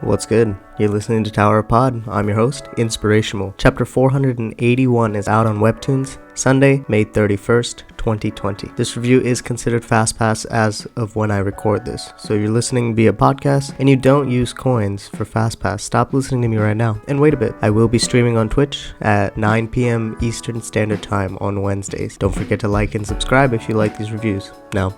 What's good? You're listening to Tower of Pod. I'm your host, Inspirational. Chapter 481 is out on Webtoons, Sunday, May 31st, 2020. This review is considered FastPass as of when I record this. So if you're listening via podcast and you don't use coins for FastPass, stop listening to me right now and wait a bit. I will be streaming on Twitch at 9 p.m. Eastern Standard Time on Wednesdays. Don't forget to like and subscribe if you like these reviews. Now,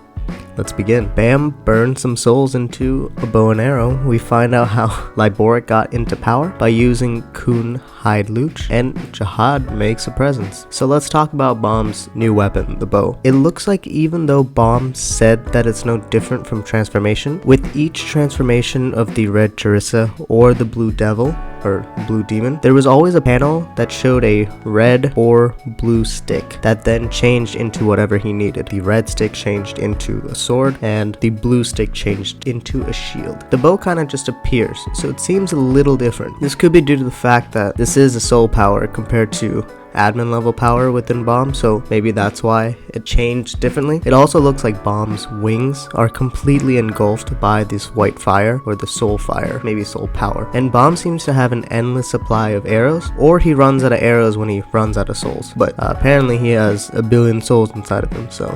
let's begin. Bam burns some souls into a bow and arrow. We find out how Liboric got into power by using Kun Hide Luch, and Jihad makes a presence. So let's talk about Bomb's new weapon, the bow. It looks like even though Bomb said that it's no different from transformation, with each transformation of the Red Charissa or the Blue Devil, or Blue Demon, there was always a panel that showed a red or blue stick that then changed into whatever he needed. The red stick changed into a sword and the blue stick changed into a shield. The bow kind of just appears, so it seems a little different. This could be due to the fact that this is a soul power compared to admin level power within Bomb, so maybe that's why it changed differently. It also looks like Bomb's wings are completely engulfed by this white fire, or the soul fire, maybe soul power. And Bomb seems to have an endless supply of arrows, or he runs out of arrows when he runs out of souls. But apparently he has a billion souls inside of him, so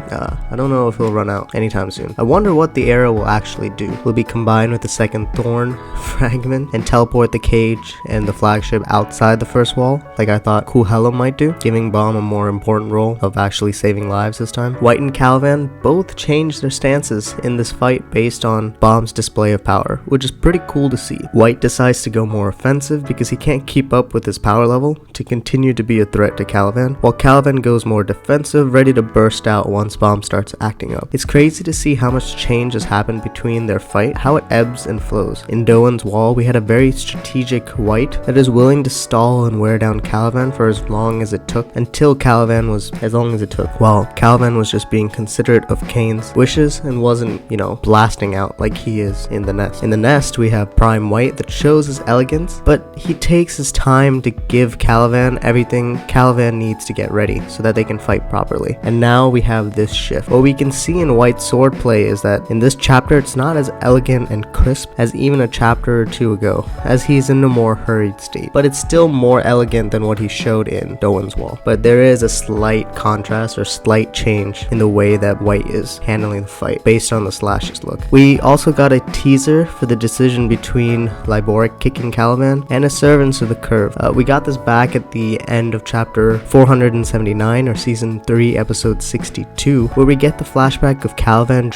I don't know if he'll run out anytime soon. I wonder what the arrow will actually do. Will it be combined with the second thorn fragment and teleport the cage and the flagship outside the first wall, like I thought Kuhela might do, giving Bomb a more important role of actually saving lives this time? White and Calivan both changed their stances in this fight based on Bomb's display of power, which is pretty cool to see. White decides to go more offensive because he can't keep up with his power level to continue to be a threat to Calivan, while Calivan goes more defensive, ready to burst out once Bomb starts acting up. It's crazy to see how much change has happened between their fight, how it ebbs and flows. In Doan's wall, we had a very strategic White that is willing to stall and wear down Calivan for as long as it took, until Calivan was as long as it took, while Calivan was just being considerate of Kane's wishes and wasn't, blasting out like he is in the nest. In the nest, we have Prime White that shows his elegance, but he takes his time to give Calivan everything Calivan needs to get ready so that they can fight properly. And now we have this shift. What we can see in White's swordplay is that in this chapter, it's not as elegant and crisp as even a chapter or two ago, as he's in a more hurried state, but it's still more elegant than what he showed in Doan's wall. But there is a slight contrast or slight change in the way that White is handling the fight based on the Slash's look. We also got a teaser for the decision between Liboric kicking Calivan and his servants of the curve. We got this back at the end of chapter 479 or season 3 episode 62, where we get the flashback of Calivan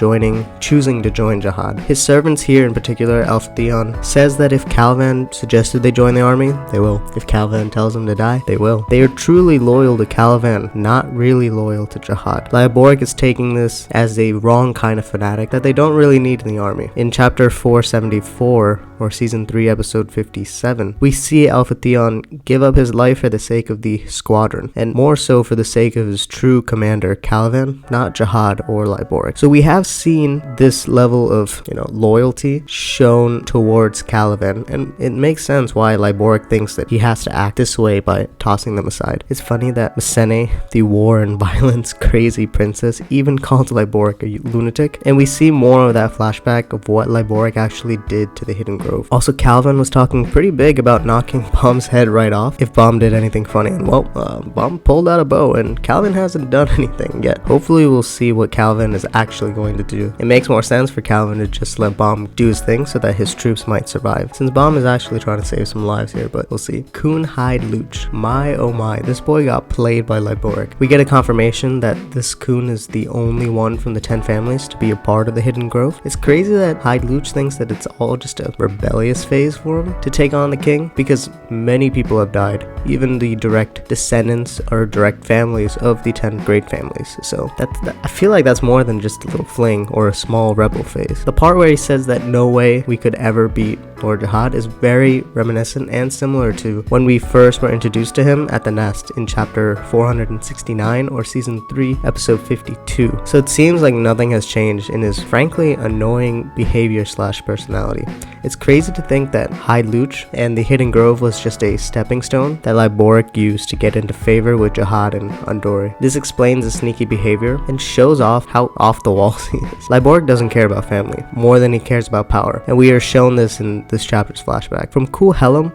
choosing to join Jihad. His servants here, in particular Elf Theon, says that if Calivan suggested they join the army, they will. If Calivan tells them to die, they will. They are truly loyal to Calivan, not really loyal to Jihad. Liboric is taking this as a wrong kind of fanatic that they don't really need in the army. In chapter 474, or season 3 episode 57, we see Alpha Theon give up his life for the sake of the squadron, and more so for the sake of his true commander, Calivan, not Jihad or Liboric. So we have seen this level of, loyalty shown towards Calivan, and it makes sense why Liboric thinks that he has to act this way by tossing them aside. It's funny that Messene, the war and violence crazy princess, even calls Liboric a lunatic, and we see more of that flashback of what Liboric actually did to the Hidden Grove. Also, Calivan was talking pretty big about knocking Bomb's head right off if Bomb did anything funny, and Bomb pulled out a bow, and Calivan hasn't done anything yet. Hopefully we'll see what Calivan is actually going to do. It makes more sense for Calivan to just let Bomb do his thing so that his troops might survive, since Bomb is actually trying to save some lives here, but we'll see. Kun Hide Luch. My oh my, this boy got played by Liboric. We get a confirmation that this Kun is the only one from the 10 families to be a part of the Hidden Grove. It's crazy that Hide Luch thinks that it's all just a rebellious phase for him to take on the king, because many people have died, even the direct descendants or direct families of the 10 great families. So I feel like that's more than just a little fling or a small rebel phase. The part where he says that no way we could ever beat Lord Jihad is very reminiscent and similar to when we first were introduced to him at the Nest in chapter 469 or season 3 episode 52. So it seems like nothing has changed in his frankly annoying behavior / personality. It's crazy to think that Hide Luch and the Hidden Grove was just a stepping stone that Liboric used to get into favor with Jihad and Andori. This explains his sneaky behavior and shows off how off the walls he is. Liboric doesn't care about family more than he cares about power, and we are shown this in in this chapter's flashback. From Kuhelum,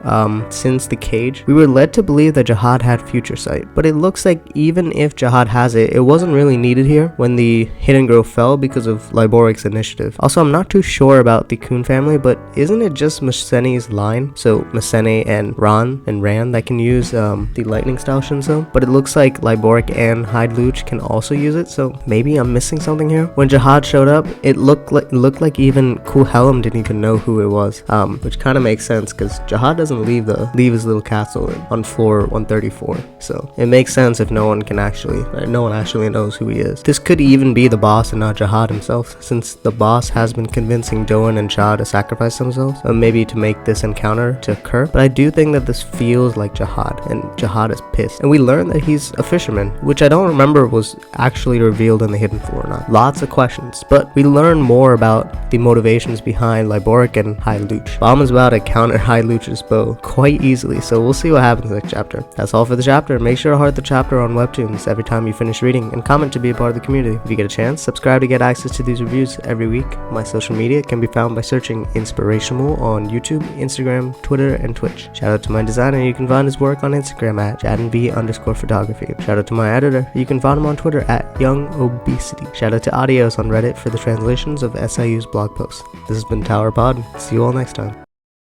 since the cage, we were led to believe that Jihad had future sight, but it looks like even if Jihad has it, it wasn't really needed here when the Hidden Grove fell because of Lyboric's initiative. Also, I'm not too sure about the Kun family, but isn't it just Mycenae's line? So Mycenae and Ran that can use the lightning style Shinzo, but it looks like Lyboric and Hyde-Luch can also use it, so maybe I'm missing something here. When Jihad showed up, it looked like even Kuhelum didn't even know who it was, which kind of makes sense because Jihad doesn't leave his little castle on floor 134, so it makes sense if no one actually knows who he is. This could even be the boss and not Jihad himself, since the boss has been convincing Doan and Cha to sacrifice themselves, maybe to make this encounter to occur. But I do think that this feels like Jihad, and Jihad is pissed. And we learn that he's a fisherman, which I don't remember was actually revealed in the Hidden Floor or not. Lots of questions, but we learn more about the motivations behind Lyboric and Hyde-Luch. Bomb is about to counter Hyde-Luch's bow quite easily, so we'll see what happens next chapter. That's all for the chapter. Make sure to heart the chapter on Webtoons every time you finish reading, and comment to be a part of the community. If you get a chance, subscribe to get access to these reviews every week. My social media can be found by searching Inspirational on YouTube, Instagram, Twitter, and Twitch. Shout out to my designer. You can find his work on Instagram at JadenV_photography. Shout out to my editor. You can find him on Twitter at YoungObesity. Shout out to Audios on Reddit for the translations of SIU's blog posts. This has been Tower Pod. See you all next time.